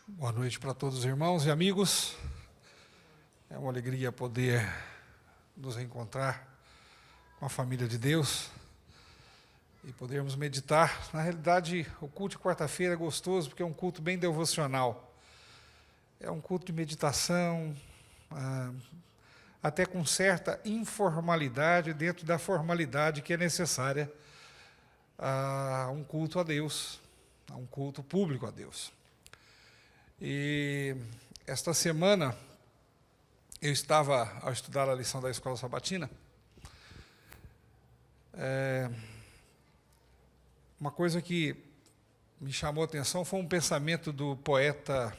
Boa noite para todos os irmãos e amigos. É uma alegria poder nos reencontrar com a família de Deus e podermos meditar. Na realidade, o culto de quarta-feira é gostoso porque é um culto bem devocional. É um culto de meditação, até com certa informalidade dentro da formalidade que é necessária a um culto a Deus, a um culto público a Deus. E esta semana eu estava ao estudar a lição da Escola Sabatina. Uma coisa que me chamou a atenção foi um pensamento do poeta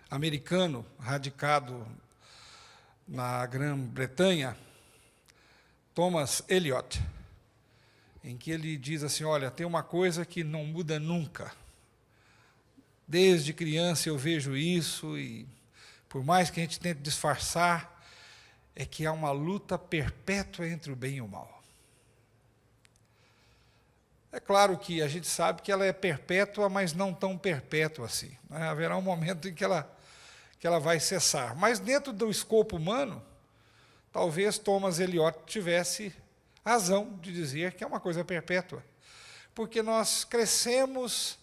americano, radicado na Grã-Bretanha, Thomas Eliot, em que ele diz assim: olha, tem uma coisa que não muda nunca. Desde criança eu vejo isso, e por mais que a gente tente disfarçar, é que há uma luta perpétua entre o bem e o mal. É claro que a gente sabe que ela é perpétua, mas não tão perpétua assim. Haverá um momento em que ela vai cessar. Mas dentro do escopo humano, talvez Thomas Eliot tivesse razão de dizer que é uma coisa perpétua. Porque nós crescemos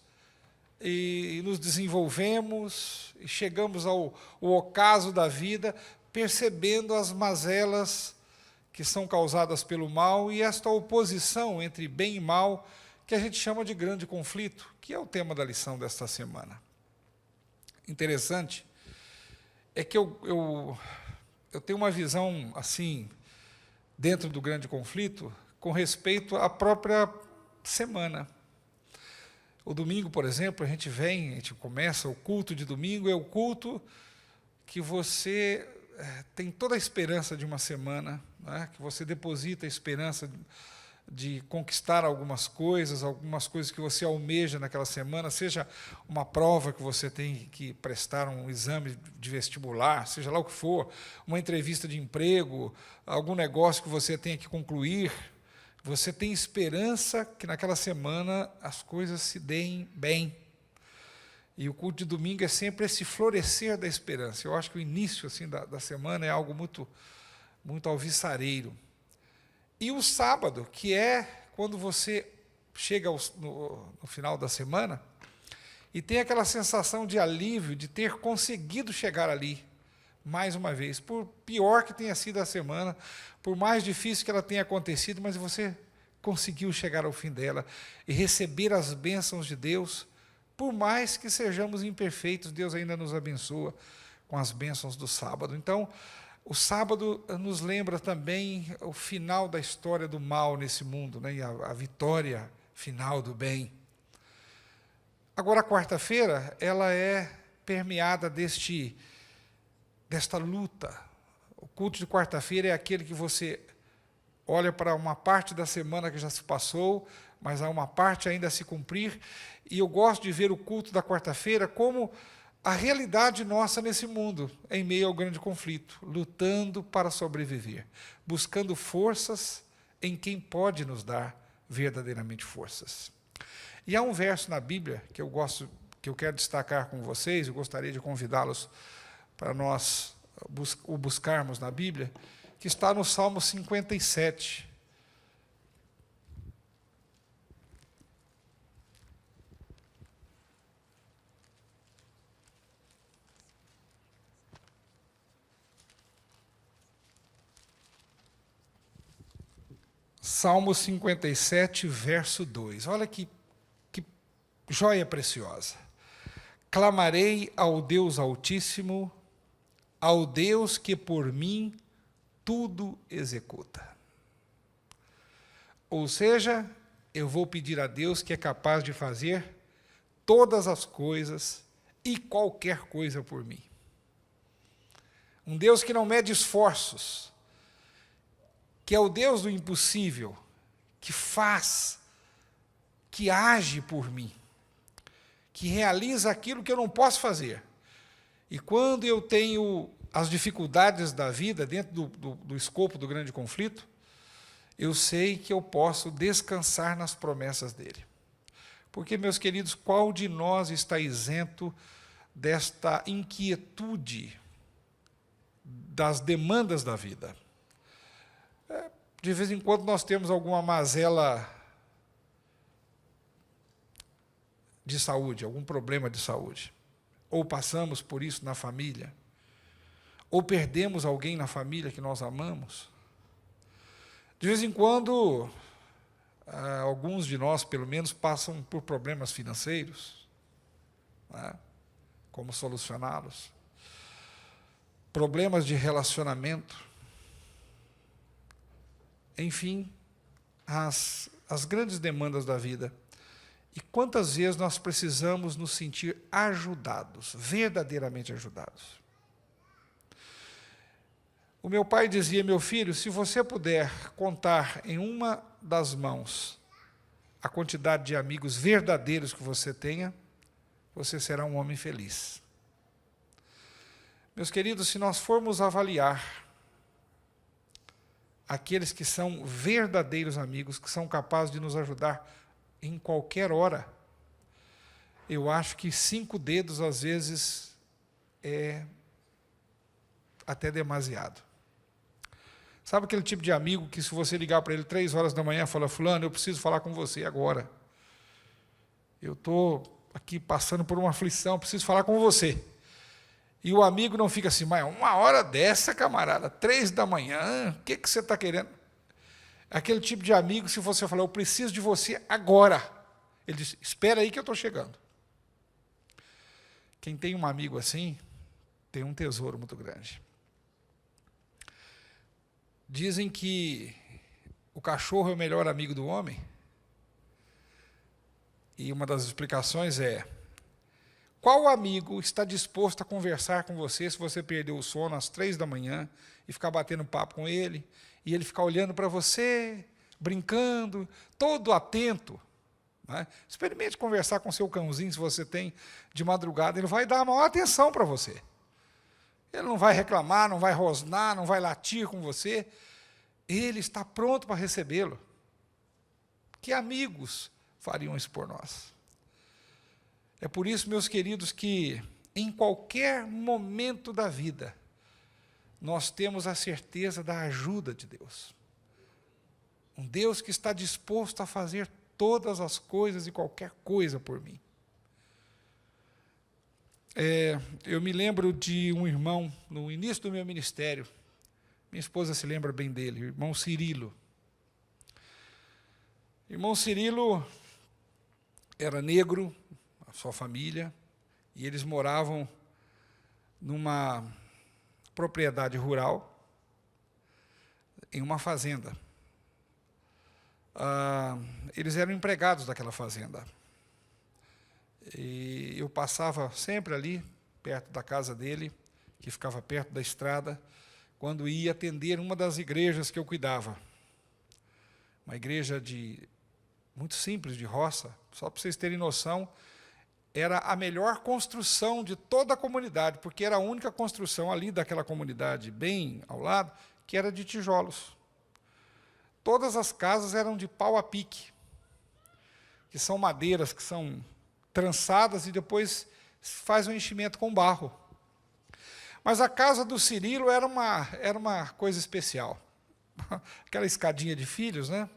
e nos desenvolvemos e chegamos ao ocaso da vida percebendo as mazelas que são causadas pelo mal e esta oposição entre bem e mal que a gente chama de grande conflito, que é o tema da lição desta semana. Interessante é que eu tenho uma visão assim dentro do grande conflito com respeito à própria semana. O domingo, por exemplo, a gente começa o culto de domingo, é o culto que você tem toda a esperança de uma semana, né? Que você deposita a esperança de conquistar algumas coisas que você almeja naquela semana, seja uma prova que você tem que prestar um exame de vestibular, seja lá o que for, uma entrevista de emprego, algum negócio que você tenha que concluir. Você tem esperança que naquela semana as coisas se deem bem. E o culto de domingo é sempre esse florescer da esperança. Eu acho que o início assim, da semana é algo muito, muito alvissareiro. E o sábado, que é quando você chega no final da semana e tem aquela sensação de alívio de ter conseguido chegar ali, mais uma vez, por pior que tenha sido a semana, por mais difícil que ela tenha acontecido, mas você conseguiu chegar ao fim dela e receber as bênçãos de Deus, por mais que sejamos imperfeitos, Deus ainda nos abençoa com as bênçãos do sábado. Então, o sábado nos lembra também o final da história do mal nesse mundo, né? E a vitória final do bem. Agora, a quarta-feira, ela é permeada desta luta. O culto de quarta-feira é aquele que você olha para uma parte da semana que já se passou, mas há uma parte ainda a se cumprir, e eu gosto de ver o culto da quarta-feira como a realidade nossa nesse mundo, em meio ao grande conflito, lutando para sobreviver, buscando forças em quem pode nos dar verdadeiramente forças. E há um verso na Bíblia que eu quero destacar com vocês, eu gostaria de convidá-los para nós o buscarmos na Bíblia, que está no Salmo 57. Salmo 57, verso 2. Olha que joia preciosa. Clamarei ao Deus Altíssimo, ao Deus que por mim tudo executa. Ou seja, eu vou pedir a Deus que é capaz de fazer todas as coisas e qualquer coisa por mim. Um Deus que não mede esforços, que é o Deus do impossível, que faz, que age por mim, que realiza aquilo que eu não posso fazer. E quando eu tenho as dificuldades da vida dentro do escopo do grande conflito, eu sei que eu posso descansar nas promessas dele. Porque, meus queridos, qual de nós está isento desta inquietude das demandas da vida. De vez em quando nós temos alguma mazela de saúde, algum problema de saúde, ou passamos por isso na família, ou perdemos alguém na família que nós amamos. De vez em quando, alguns de nós, pelo menos, passam por problemas financeiros, né? Como solucioná-los? Problemas de relacionamento. Enfim, as grandes demandas da vida. E quantas vezes nós precisamos nos sentir ajudados, verdadeiramente ajudados. O meu pai dizia: meu filho, se você puder contar em uma das mãos a quantidade de amigos verdadeiros que você tenha, você será um homem feliz. Meus queridos, se nós formos avaliar aqueles que são verdadeiros amigos, que são capazes de nos ajudar em qualquer hora, eu acho que 5 dedos, às vezes, é até demasiado. Sabe aquele tipo de amigo que, se você ligar para ele 3 horas da manhã, fala: fulano, eu preciso falar com você agora. Eu estou aqui passando por uma aflição, preciso falar com você. E o amigo não fica assim: mas 1 hora dessa, camarada, 3 da manhã, o que você está querendo? Aquele tipo de amigo, se você falar: eu preciso de você agora, ele diz: espera aí que eu estou chegando. Quem tem um amigo assim, tem um tesouro muito grande. Dizem que o cachorro é o melhor amigo do homem. E uma das explicações é: qual amigo está disposto a conversar com você se você perdeu o sono às 3 da manhã e ficar batendo papo com ele, e ele ficar olhando para você, brincando, todo atento, né? Experimente conversar com seu cãozinho, se você tem, de madrugada, ele vai dar a maior atenção para você. Ele não vai reclamar, não vai rosnar, não vai latir com você. Ele está pronto para recebê-lo. Que amigos fariam isso por nós? É por isso, meus queridos, que em qualquer momento da vida, nós temos a certeza da ajuda de Deus. Um Deus que está disposto a fazer todas as coisas e qualquer coisa por mim. Eu me lembro de um irmão, no início do meu ministério, minha esposa se lembra bem dele, o irmão Cirilo. O irmão Cirilo era negro, a sua família, e eles moravam numa propriedade rural, em uma fazenda. Eles eram empregados daquela fazenda. E eu passava sempre ali, perto da casa dele, que ficava perto da estrada, quando ia atender uma das igrejas que eu cuidava. Uma igreja muito simples, de roça, só para vocês terem noção, era a melhor construção de toda a comunidade, porque era a única construção ali daquela comunidade, bem ao lado, que era de tijolos. Todas as casas eram de pau a pique, que são madeiras que são trançadas e depois faz um enchimento com barro. Mas a casa do Cirilo era uma coisa especial. Aquela escadinha de filhos, né?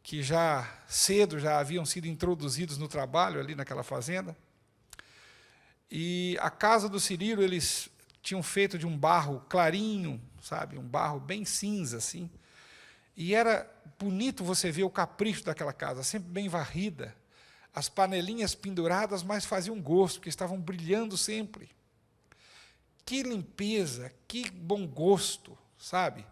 Que já cedo já haviam sido introduzidos no trabalho ali naquela fazenda. E a casa do Cirilo eles tinham feito de um barro clarinho, sabe? Um barro bem cinza, assim. E era bonito você ver o capricho daquela casa, sempre bem varrida. As panelinhas penduradas, mas faziam gosto, porque estavam brilhando sempre. Que limpeza, que bom gosto, sabe?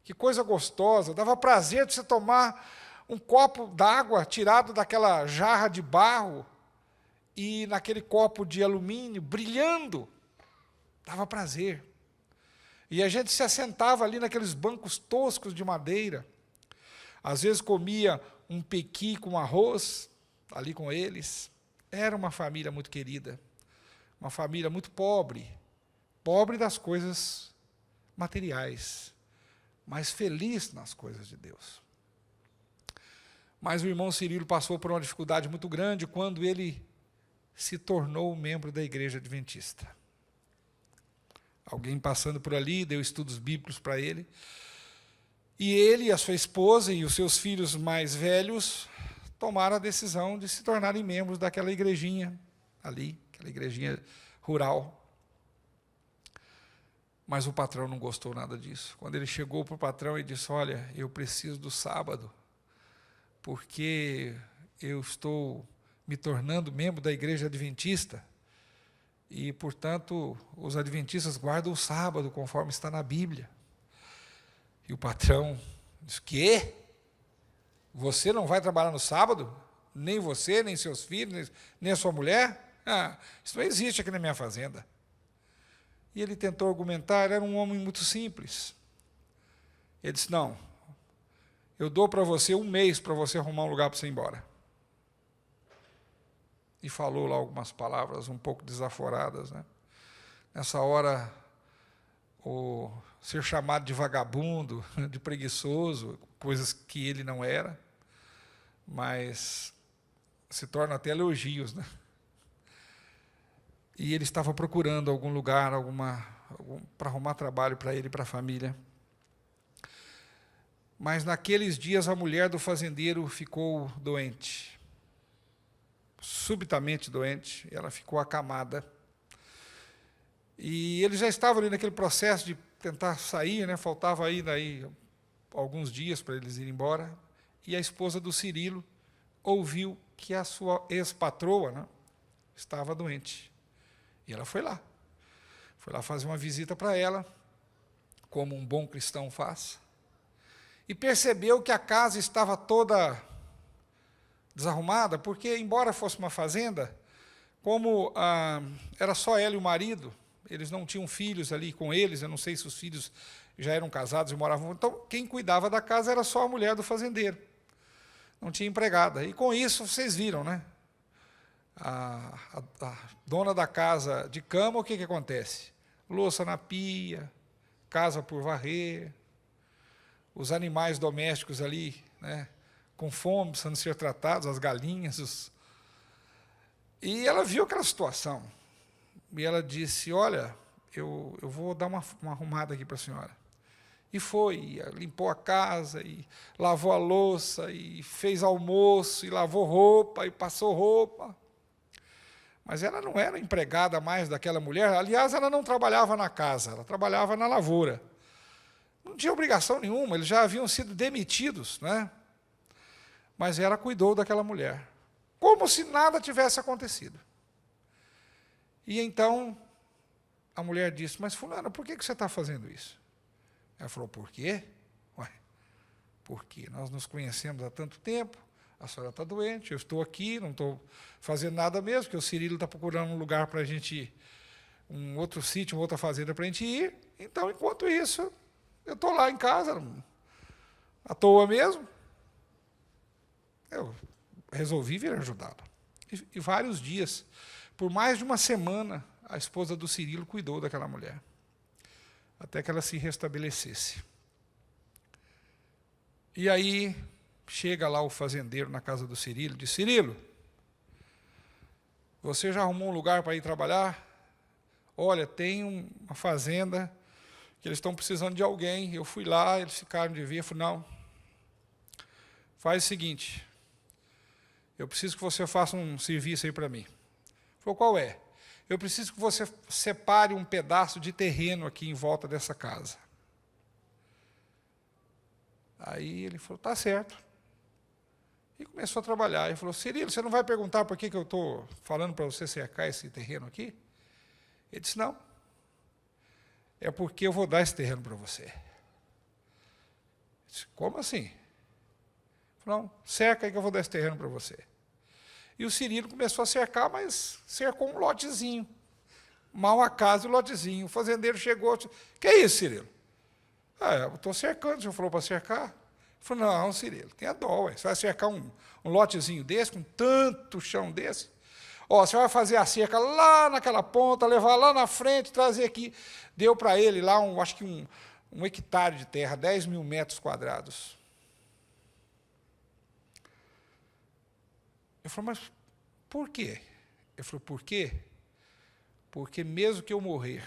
Que coisa gostosa. Dava prazer de você tomar um copo d'água tirado daquela jarra de barro e naquele copo de alumínio, brilhando. Dava prazer. E a gente se assentava ali naqueles bancos toscos de madeira. Às vezes comia um pequi com arroz, ali com eles. Era uma família muito querida, uma família muito pobre, pobre das coisas materiais, mas feliz nas coisas de Deus. Mas o irmão Cirilo passou por uma dificuldade muito grande quando ele se tornou membro da Igreja Adventista. Alguém passando por ali, deu estudos bíblicos para ele, e ele, a sua esposa e os seus filhos mais velhos tomaram a decisão de se tornarem membros daquela igrejinha ali, aquela igrejinha rural. Mas o patrão não gostou nada disso. Quando ele chegou para o patrão e disse, olha, eu preciso do sábado, porque eu estou me tornando membro da Igreja Adventista, e, portanto, os adventistas guardam o sábado, conforme está na Bíblia. E o patrão disse, quê? Você não vai trabalhar no sábado? Nem você, nem seus filhos, nem a sua mulher? Ah, isso não existe aqui na minha fazenda. E ele tentou argumentar, era um homem muito simples. Ele disse, não, eu dou para você 1 mês para você arrumar um lugar para você ir embora. E falou lá algumas palavras um pouco desaforadas, né? Nessa hora, o ser chamado de vagabundo, de preguiçoso, coisas que ele não era, mas se torna até elogios, né? E ele estava procurando algum lugar, para arrumar trabalho para ele e para a família. Mas naqueles dias a mulher do fazendeiro ficou doente, subitamente doente, ela ficou acamada. E ele já estava ali naquele processo de tentar sair, né? Faltava ainda aí alguns dias para eles irem embora, e a esposa do Cirilo ouviu que a sua ex-patroa, né, estava doente. E ela foi lá fazer uma visita para ela, como um bom cristão faz, e percebeu que a casa estava toda desarrumada, porque, embora fosse uma fazenda, como era só ela e o marido, eles não tinham filhos ali com eles, eu não sei se os filhos já eram casados e moravam, então quem cuidava da casa era só a mulher do fazendeiro, não tinha empregada. E com isso, vocês viram, né? A dona da casa de cama, o que acontece? Louça na pia, casa por varrer, os animais domésticos ali, né, com fome, precisando ser tratados, as galinhas. E ela viu aquela situação, e ela disse, olha, eu vou dar uma arrumada aqui para a senhora. E foi, limpou a casa, e lavou a louça, e fez almoço, e lavou roupa, e passou roupa. Mas ela não era empregada mais daquela mulher, aliás, ela não trabalhava na casa, ela trabalhava na lavoura. Não tinha obrigação nenhuma, eles já haviam sido demitidos, né? Mas ela cuidou daquela mulher, como se nada tivesse acontecido. E então, a mulher disse, mas fulana, por que você está fazendo isso? Ela falou, por quê? Ué, porque nós nos conhecemos há tanto tempo, a senhora está doente, eu estou aqui, não estou fazendo nada mesmo, porque o Cirilo está procurando um lugar para a gente, um outro sítio, uma outra fazenda para a gente ir, então, enquanto isso, eu estou lá em casa, à toa mesmo. Eu resolvi vir ajudá-lo. E vários dias, por mais de uma semana, a esposa do Cirilo cuidou daquela mulher, até que ela se restabelecesse. E aí, chega lá o fazendeiro na casa do Cirilo, diz, Cirilo, você já arrumou um lugar para ir trabalhar? Olha, tem uma fazenda que eles estão precisando de alguém, eu fui lá, eles ficaram de vir, eu falei, não, faz o seguinte, eu preciso que você faça um serviço aí para mim. Ele falou, qual é? Eu preciso que você separe um pedaço de terreno aqui em volta dessa casa. Aí ele falou, tá certo. E começou a trabalhar. Ele falou, Cirilo, você não vai perguntar por que eu estou falando para você cercar esse terreno aqui? Ele disse, não. É porque eu vou dar esse terreno para você. Eu disse, como assim? Ele falou, não, cerca aí que eu vou dar esse terreno para você. E o Cirilo começou a cercar, mas cercou um lotezinho. Mal acaso o lotezinho. O fazendeiro chegou, disse, que é isso, Cirilo? Ah, eu estou cercando, o senhor falou para cercar? Ele falou, não, Cirilo, tenha dó, ué. Você vai cercar um lotezinho desse, com tanto chão desse? Ó, você vai fazer a cerca lá naquela ponta, levar lá na frente, trazer aqui. Deu para ele lá, acho que um hectare de terra, 10 mil metros quadrados. Eu falei, mas por quê? Ele falou, por quê? Porque mesmo que eu morrer,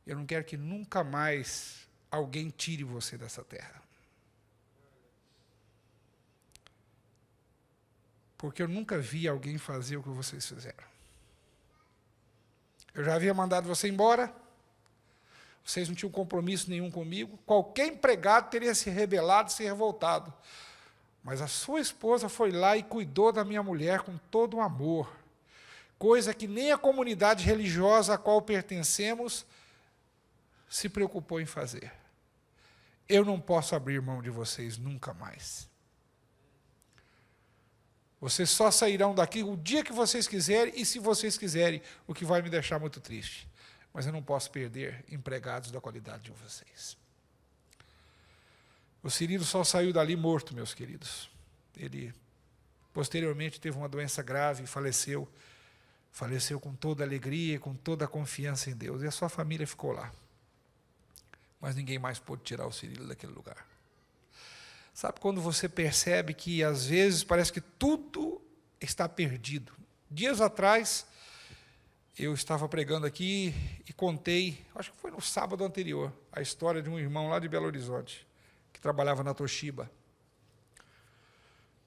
eu não quero que nunca mais alguém tire você dessa terra. Porque eu nunca vi alguém fazer o que vocês fizeram. Eu já havia mandado você embora, vocês não tinham compromisso nenhum comigo, qualquer empregado teria se rebelado, se revoltado. Mas a sua esposa foi lá e cuidou da minha mulher com todo o amor, coisa que nem a comunidade religiosa a qual pertencemos se preocupou em fazer. Eu não posso abrir mão de vocês nunca mais. Vocês só sairão daqui o dia que vocês quiserem, e se vocês quiserem, o que vai me deixar muito triste. Mas eu não posso perder empregados da qualidade de vocês. O Cirilo só saiu dali morto, meus queridos. Ele, posteriormente, teve uma doença grave e faleceu. Faleceu com toda a alegria, com toda a confiança em Deus. E a sua família ficou lá. Mas ninguém mais pôde tirar o Cirilo daquele lugar. Sabe quando você percebe que, às vezes, parece que tudo está perdido? Dias atrás, eu estava pregando aqui e contei, acho que foi no sábado anterior, a história de um irmão lá de Belo Horizonte, que trabalhava na Toshiba.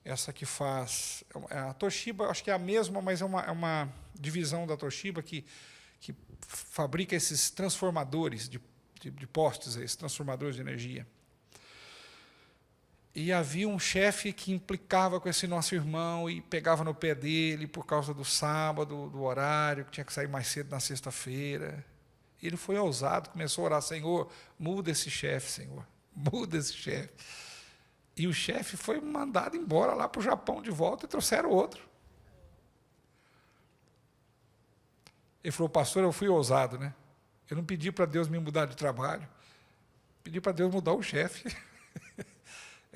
Essa que faz... A Toshiba, acho que é a mesma, mas é uma divisão da Toshiba que fabrica esses transformadores de postes, esses transformadores de energia. E havia um chefe que implicava com esse nosso irmão e pegava no pé dele por causa do sábado, do horário, que tinha que sair mais cedo na sexta-feira. Ele foi ousado, começou a orar, Senhor, muda esse chefe, Senhor, muda esse chefe. E o chefe foi mandado embora lá para o Japão de volta e trouxeram outro. Ele falou, pastor, eu fui ousado, né? Eu não pedi para Deus me mudar de trabalho, pedi para Deus mudar o chefe.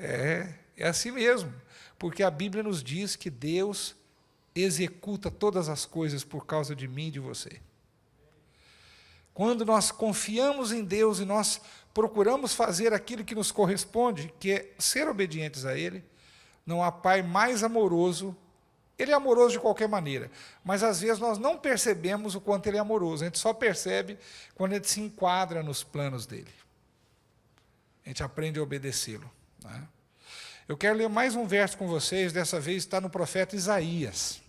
É assim mesmo, porque a Bíblia nos diz que Deus executa todas as coisas por causa de mim e de você. Quando nós confiamos em Deus e nós procuramos fazer aquilo que nos corresponde, que é ser obedientes a Ele, não há pai mais amoroso. Ele é amoroso de qualquer maneira, mas às vezes nós não percebemos o quanto Ele é amoroso, a gente só percebe quando Ele se enquadra nos planos dEle. A gente aprende a obedecê-lo. Né? Eu quero ler mais um verso com vocês, dessa vez está no profeta Isaías.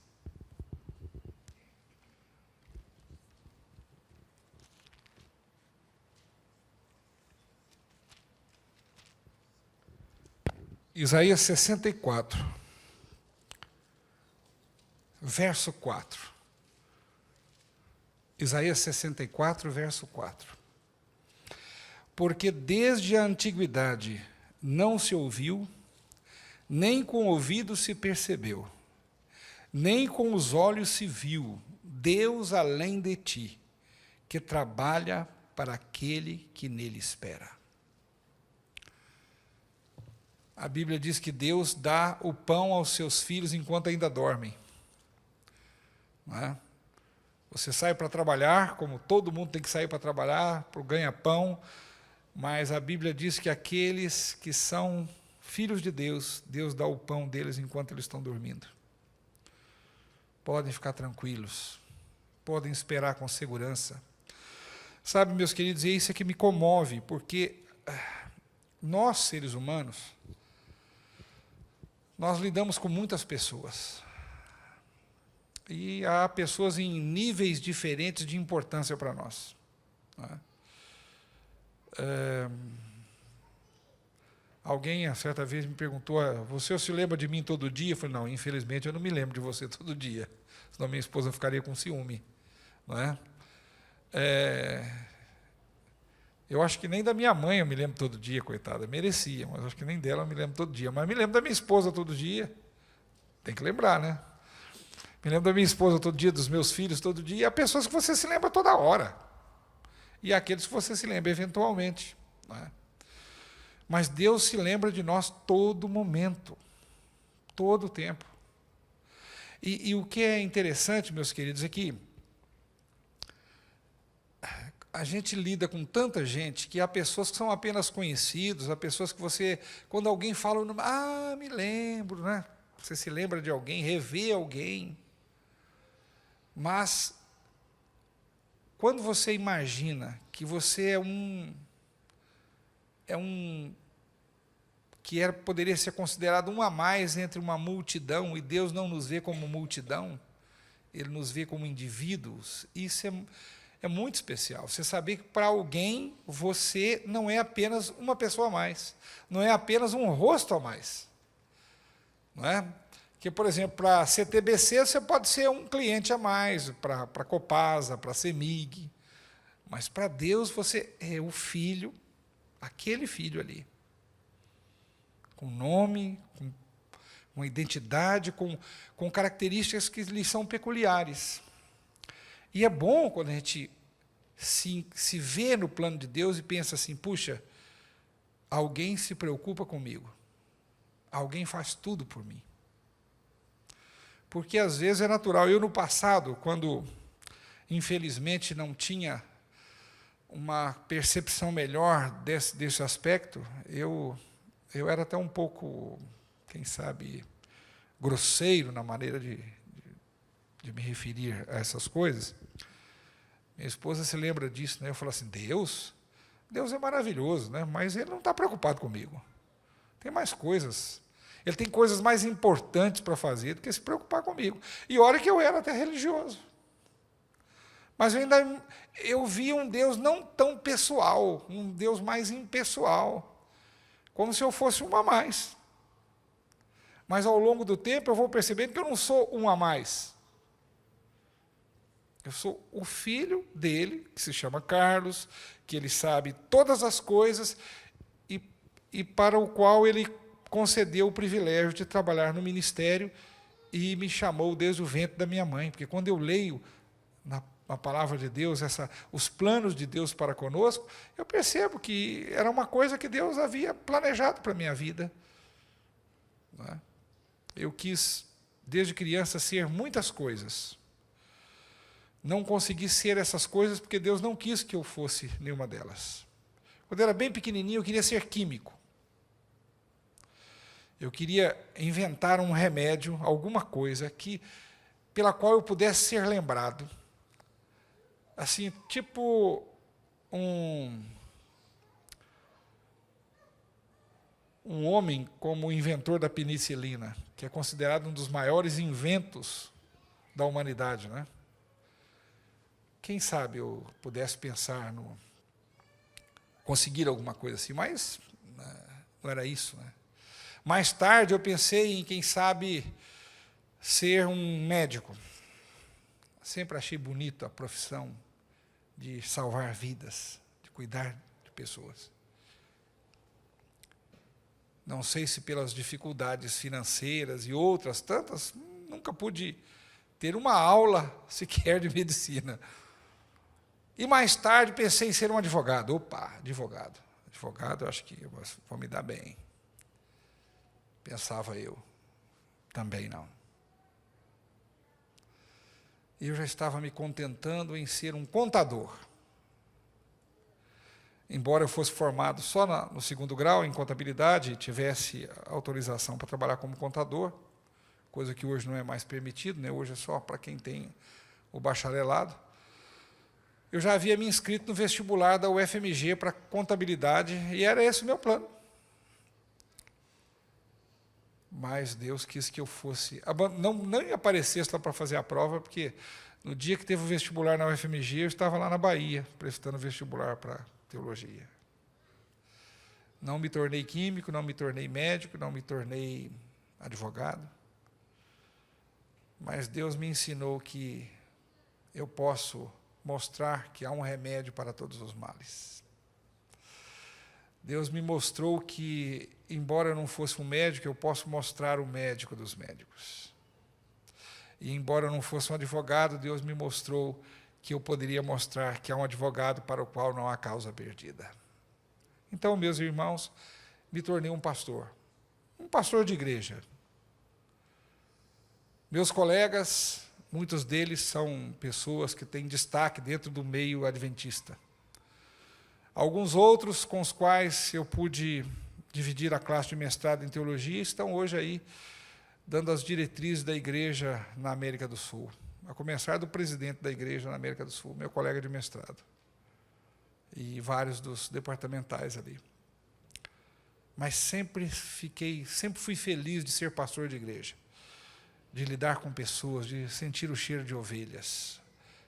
Isaías 64, verso 4. Isaías 64, verso 4. Porque desde a antiguidade não se ouviu, nem com o ouvido se percebeu, nem com os olhos se viu, Deus além de ti, que trabalha para aquele que nele espera. A Bíblia diz que Deus dá o pão aos seus filhos enquanto ainda dormem. Não é? Você sai para trabalhar, como todo mundo tem que sair para trabalhar, para o ganha-pão, mas a Bíblia diz que aqueles que são filhos de Deus, Deus dá o pão deles enquanto eles estão dormindo. Podem ficar tranquilos, podem esperar com segurança. Sabe, meus queridos, e isso é que me comove, porque nós, seres humanos, nós lidamos com muitas pessoas. E há pessoas em níveis diferentes de importância para nós. Não é? Alguém, certa vez, me perguntou, você se lembra de mim todo dia? Eu falei, não, infelizmente eu não me lembro de você todo dia, senão minha esposa ficaria com ciúme. Não é? Eu acho que nem da minha mãe eu me lembro todo dia, coitada, merecia, mas acho que nem dela eu me lembro todo dia. Mas me lembro da minha esposa todo dia, tem que lembrar, né? Me lembro da minha esposa todo dia, dos meus filhos todo dia, e há pessoas que você se lembra toda hora. E há aqueles que você se lembra eventualmente. Não é? Mas Deus se lembra de nós todo momento, todo o tempo. E o que é interessante, meus queridos, é que a gente lida com tanta gente que há pessoas que são apenas conhecidos, há pessoas que você, quando alguém fala o nome, me lembro, né? Você se lembra de alguém, revê alguém. Mas, quando você imagina que você poderia ser considerado um a mais entre uma multidão, e Deus não nos vê como multidão, Ele nos vê como indivíduos, isso é muito especial. Você saber que para alguém você não é apenas uma pessoa a mais, não é apenas um rosto a mais. Não é? Que, por exemplo, para a CTBC você pode ser um cliente a mais, para a Copasa, para a CEMIG, mas para Deus você é o filho, aquele filho ali, com nome, com uma identidade, com características que lhe são peculiares. E é bom quando a gente se vê no plano de Deus e pensa assim, puxa, alguém se preocupa comigo, alguém faz tudo por mim. Porque, às vezes, é natural. Eu, no passado, quando, infelizmente, não tinha uma percepção melhor desse aspecto, eu era até um pouco, quem sabe, grosseiro na maneira de me referir a essas coisas. Minha esposa se lembra disso, né? Eu falo assim, Deus é maravilhoso, né? Mas Ele não está preocupado comigo. Tem mais coisas. Ele tem coisas mais importantes para fazer do que se preocupar comigo. E olha que eu era até religioso. Mas eu via um Deus não tão pessoal, um Deus mais impessoal, como se eu fosse um a mais. Mas, ao longo do tempo, eu vou percebendo que eu não sou um a mais. Eu sou o filho dele, que se chama Carlos, que ele sabe todas as coisas e para o qual ele concedeu o privilégio de trabalhar no ministério e me chamou desde o ventre da minha mãe. Porque quando eu leio na palavra de Deus, os planos de Deus para conosco, eu percebo que era uma coisa que Deus havia planejado para a minha vida. Não é? Eu quis, desde criança, ser muitas coisas. Não consegui ser essas coisas porque Deus não quis que eu fosse nenhuma delas. Quando eu era bem pequenininho, eu queria ser químico. Eu queria inventar um remédio, alguma coisa pela qual eu pudesse ser lembrado. Assim, tipo um homem como o inventor da penicilina, que é considerado um dos maiores inventos da humanidade, né? Quem sabe eu pudesse pensar conseguir alguma coisa assim, mas não era isso, né? Mais tarde eu pensei em, quem sabe, ser um médico. Sempre achei bonito a profissão de salvar vidas, de cuidar de pessoas. Não sei se pelas dificuldades financeiras e outras tantas, nunca pude ter uma aula sequer de medicina. E mais tarde pensei em ser um advogado. Opa, advogado. Advogado, eu acho que eu vou me dar bem. Pensava eu. Também não. E eu já estava me contentando em ser um contador. Embora eu fosse formado só no segundo grau, em contabilidade, e tivesse autorização para trabalhar como contador, coisa que hoje não é mais permitido, né? Hoje é só para quem tem o bacharelado. Eu já havia me inscrito no vestibular da UFMG para contabilidade, e era esse o meu plano. Mas Deus quis que eu fosse... Não aparecesse lá para fazer a prova, porque no dia que teve o vestibular na UFMG, eu estava lá na Bahia, prestando vestibular para teologia. Não me tornei químico, não me tornei médico, não me tornei advogado. Mas Deus me ensinou que eu posso mostrar que há um remédio para todos os males. Deus me mostrou que, embora eu não fosse um médico, eu posso mostrar o médico dos médicos. E, embora eu não fosse um advogado, Deus me mostrou que eu poderia mostrar que há um advogado para o qual não há causa perdida. Então, meus irmãos, me tornei um pastor de igreja. Meus colegas, muitos deles são pessoas que têm destaque dentro do meio adventista. Alguns outros com os quais eu pude dividir a classe de mestrado em teologia estão hoje aí dando as diretrizes da igreja na América do Sul. a começar do presidente da igreja na América do Sul, meu colega de mestrado, e vários dos departamentais ali. Mas sempre fui feliz de ser pastor de igreja, de lidar com pessoas, de sentir o cheiro de ovelhas.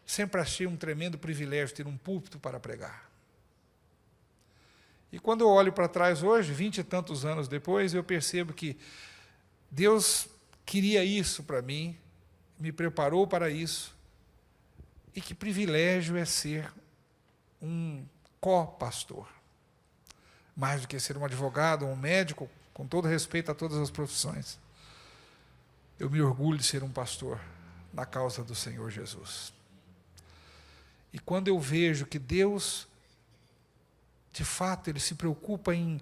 Sempre achei um tremendo privilégio ter um púlpito para pregar. E quando eu olho para trás hoje, 20 e tantos anos depois, eu percebo que Deus queria isso para mim, me preparou para isso, e que privilégio é ser um co-pastor. Mais do que ser um advogado, um médico, com todo respeito a todas as profissões. Eu me orgulho de ser um pastor na causa do Senhor Jesus. E quando eu vejo que Deus, de fato, Ele se preocupa em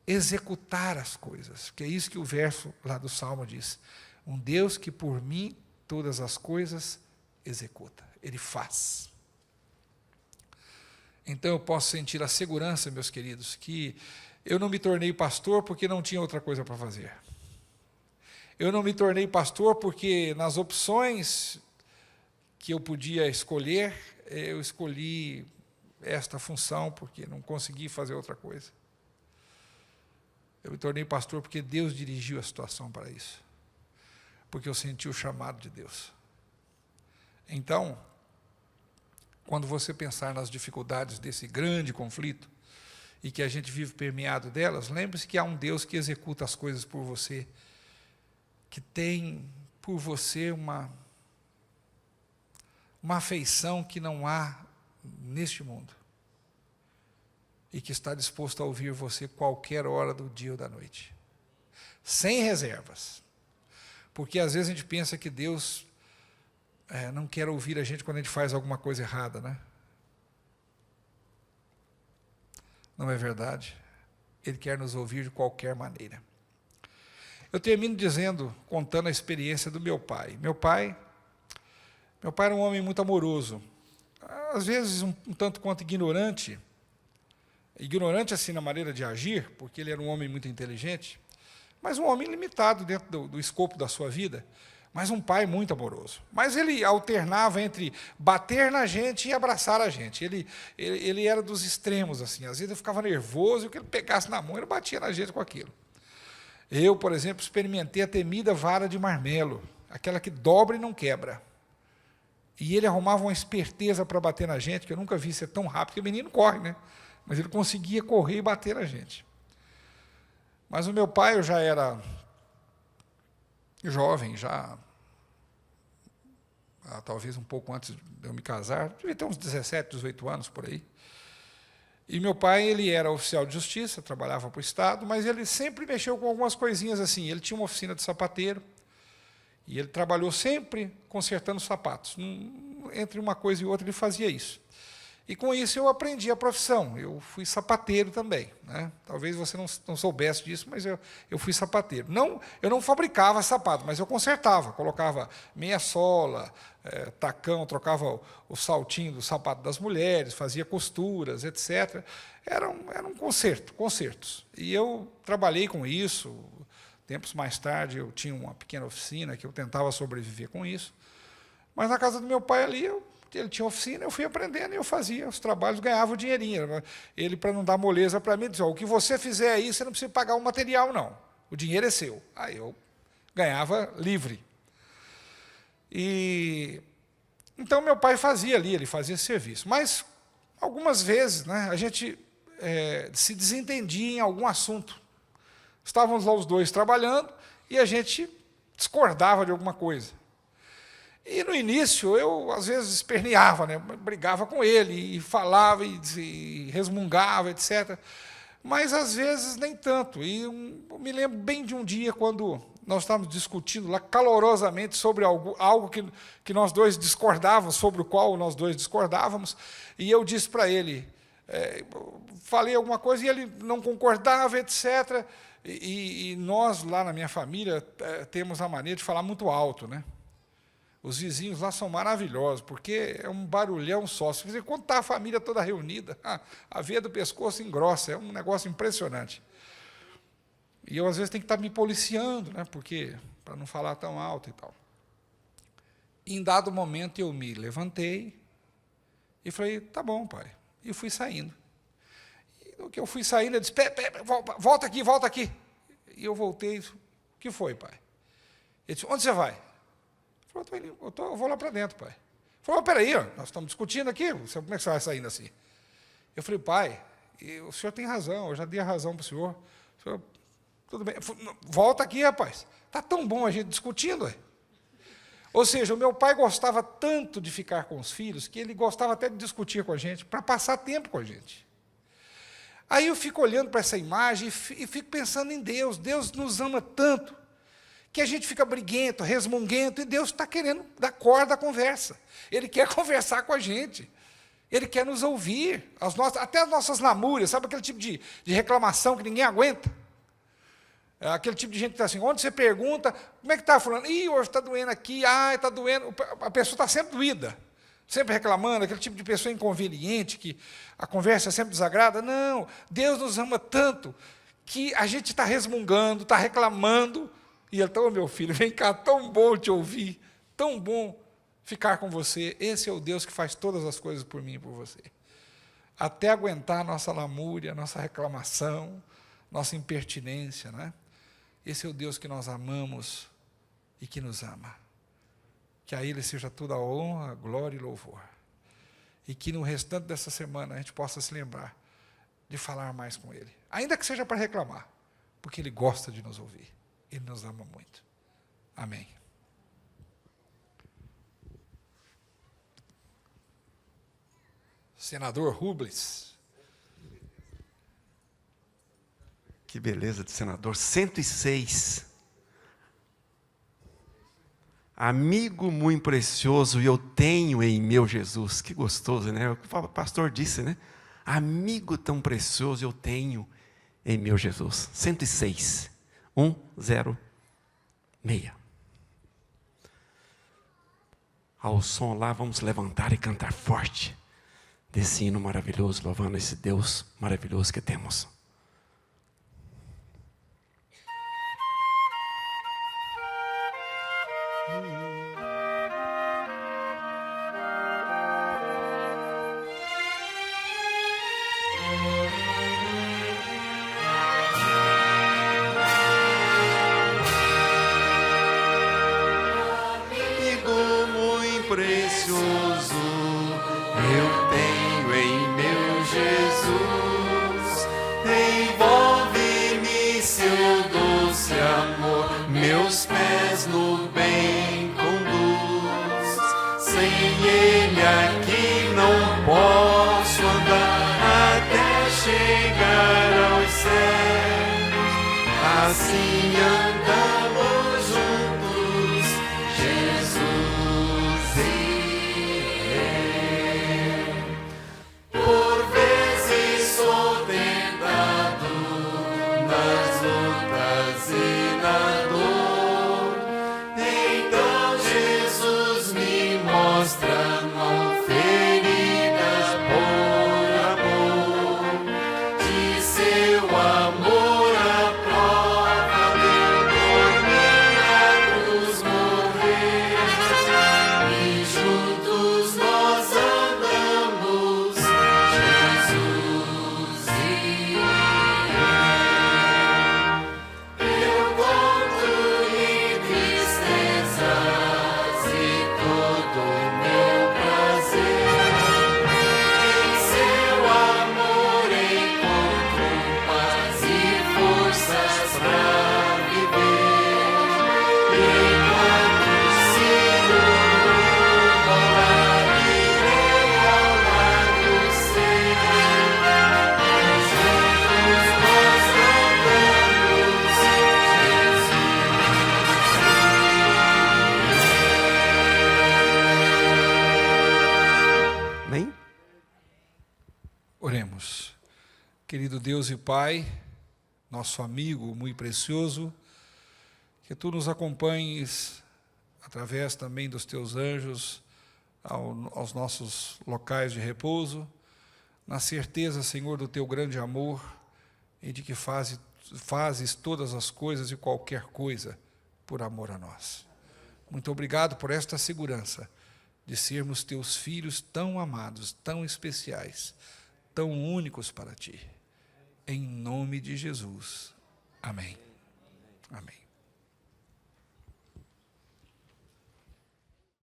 executar as coisas, que é isso que o verso lá do Salmo diz. Um Deus que por mim todas as coisas executa. Ele faz. Então eu posso sentir a segurança, meus queridos, que eu não me tornei pastor porque não tinha outra coisa para fazer. Eu não me tornei pastor porque nas opções que eu podia escolher, eu escolhi esta função porque não consegui fazer outra coisa. Eu me tornei pastor porque Deus dirigiu a situação para isso. Porque eu senti o chamado de Deus. Então, quando você pensar nas dificuldades desse grande conflito, e que a gente vive permeado delas, lembre-se que há um Deus que executa as coisas por você, que tem por você uma afeição que não há neste mundo, e que está disposto a ouvir você qualquer hora do dia ou da noite, sem reservas. Porque às vezes a gente pensa que Deus não quer ouvir a gente quando a gente faz alguma coisa errada, né? Não é verdade? Ele quer nos ouvir de qualquer maneira. Eu termino contando a experiência do meu pai. Meu pai era um homem muito amoroso, às vezes um tanto quanto ignorante assim na maneira de agir, porque ele era um homem muito inteligente, mas um homem limitado dentro do escopo da sua vida, mas um pai muito amoroso. Mas ele alternava entre bater na gente e abraçar a gente. Ele era dos extremos, assim. Às vezes eu ficava nervoso, e o que ele pegasse na mão, ele batia na gente com aquilo. Eu, por exemplo, experimentei a temida vara de marmelo, aquela que dobra e não quebra. E ele arrumava uma esperteza para bater na gente, que eu nunca vi ser tão rápido, porque o menino corre, né? Mas ele conseguia correr e bater na gente. Mas o meu pai, eu já era jovem, talvez um pouco antes de eu me casar, devia ter uns 17, 18 anos por aí. E meu pai, ele era oficial de justiça, trabalhava para o Estado, mas ele sempre mexeu com algumas coisinhas assim. Ele tinha uma oficina de sapateiro, e ele trabalhou sempre consertando sapatos. Entre uma coisa e outra, ele fazia isso. E com isso eu aprendi a profissão. Eu fui sapateiro também, né? Talvez você não soubesse disso, mas eu fui sapateiro. Eu não fabricava sapato, mas eu consertava. Colocava meia sola, tacão, trocava o saltinho do sapato das mulheres, fazia costuras, etc. Era um consertos. E eu trabalhei com isso. Tempos mais tarde eu tinha uma pequena oficina que eu tentava sobreviver com isso. Mas na casa do meu pai ali, ele tinha oficina, eu fui aprendendo e eu fazia os trabalhos, ganhava o dinheirinho. Ele, para não dar moleza para mim, dizia, o que você fizer aí, você não precisa pagar o material, não. O dinheiro é seu. Aí eu ganhava livre. Então, meu pai fazia ali, ele fazia esse serviço. Mas, algumas vezes, né, a gente se desentendia em algum assunto. Estávamos lá os dois trabalhando e a gente discordava de alguma coisa. E no início eu, às vezes, esperneava, né? Brigava com ele, e falava, e resmungava, etc. Mas, às vezes, nem tanto. E eu me lembro bem de um dia, quando nós estávamos discutindo lá calorosamente sobre algo que nós dois discordávamos, sobre o qual nós dois discordávamos, e eu disse para ele, falei alguma coisa, e ele não concordava, etc. E nós, lá na minha família, temos a mania de falar muito alto, né? Os vizinhos lá são maravilhosos, porque é um barulhão só. Quando está a família toda reunida, a veia do pescoço engrossa, é um negócio impressionante. E eu, às vezes, tenho que estar me policiando, né, para não falar tão alto e tal. Em dado momento, eu me levantei e falei, tá bom, pai. E fui saindo. E no que eu fui saindo, ele disse, volta aqui, volta aqui. E eu voltei, o que foi, pai? Ele disse, onde você vai? Eu falei, eu vou lá para dentro, pai. Ele falou, peraí, nós estamos discutindo aqui, como é que você vai saindo assim? Eu falei, pai, o senhor tem razão, eu já dei a razão para o senhor. Tudo bem, volta aqui, rapaz. Está tão bom a gente discutindo, ué. Ou seja, o meu pai gostava tanto de ficar com os filhos, que ele gostava até de discutir com a gente, para passar tempo com a gente. Aí eu fico olhando para essa imagem e fico pensando em Deus. Deus nos ama tanto, que a gente fica briguento, resmunguento, e Deus está querendo dar corda à conversa. Ele quer conversar com a gente. Ele quer nos ouvir. Até as nossas lamúrias, sabe aquele tipo de reclamação que ninguém aguenta? É aquele tipo de gente que está assim, onde você pergunta, como é que está fulano? Ih, hoje está doendo aqui, está doendo. A pessoa está sempre doída, sempre reclamando, aquele tipo de pessoa inconveniente, que a conversa sempre desagrada. Não, Deus nos ama tanto, que a gente está resmungando, está reclamando, e ele está, ô meu filho, vem cá, tão bom te ouvir, tão bom ficar com você. Esse é o Deus que faz todas as coisas por mim e por você. Até aguentar a nossa lamúria, nossa reclamação, nossa impertinência, né? Esse é o Deus que nós amamos e que nos ama. Que a Ele seja toda a honra, glória e louvor. E que no restante dessa semana a gente possa se lembrar de falar mais com Ele. Ainda que seja para reclamar, porque Ele gosta de nos ouvir. Ele nos ama muito. Amém. Senador Rubles. Que beleza de senador. 106. Amigo muito precioso eu tenho em meu Jesus. Que gostoso, né? O que o pastor disse, né? Amigo tão precioso eu tenho em meu Jesus. 106. 106. Ao som lá, vamos levantar e cantar forte desse hino maravilhoso, louvando esse Deus maravilhoso que temos. Precioso eu tenho em meu Jesus, envolve-me seu doce amor, meus pés no bem conduz, sem ele aqui não posso andar até chegar aos céus, assim andamos juntos, Jesus. Por vezes sou tentado nas lutas e na dor, então Jesus me mostra não feridas por amor, de seu amor a prova deu por minha cruz morrer, e juntos nós andamos, Jesus e eu conto em tristezas e todo o meu prazer, em seu amor encontro paz e forças pra viver, enquanto sigo morar irei ao lado seu, juntos nós andamos, Amém? Oremos. Querido Deus e Pai, nosso amigo muito precioso, que Tu nos acompanhes através também dos Teus anjos aos nossos locais de repouso, na certeza, Senhor, do Teu grande amor e de que fazes todas as coisas e qualquer coisa por amor a nós. Muito obrigado por esta segurança de sermos teus filhos tão amados, tão especiais, tão únicos para ti. Em nome de Jesus. Amém. Amém.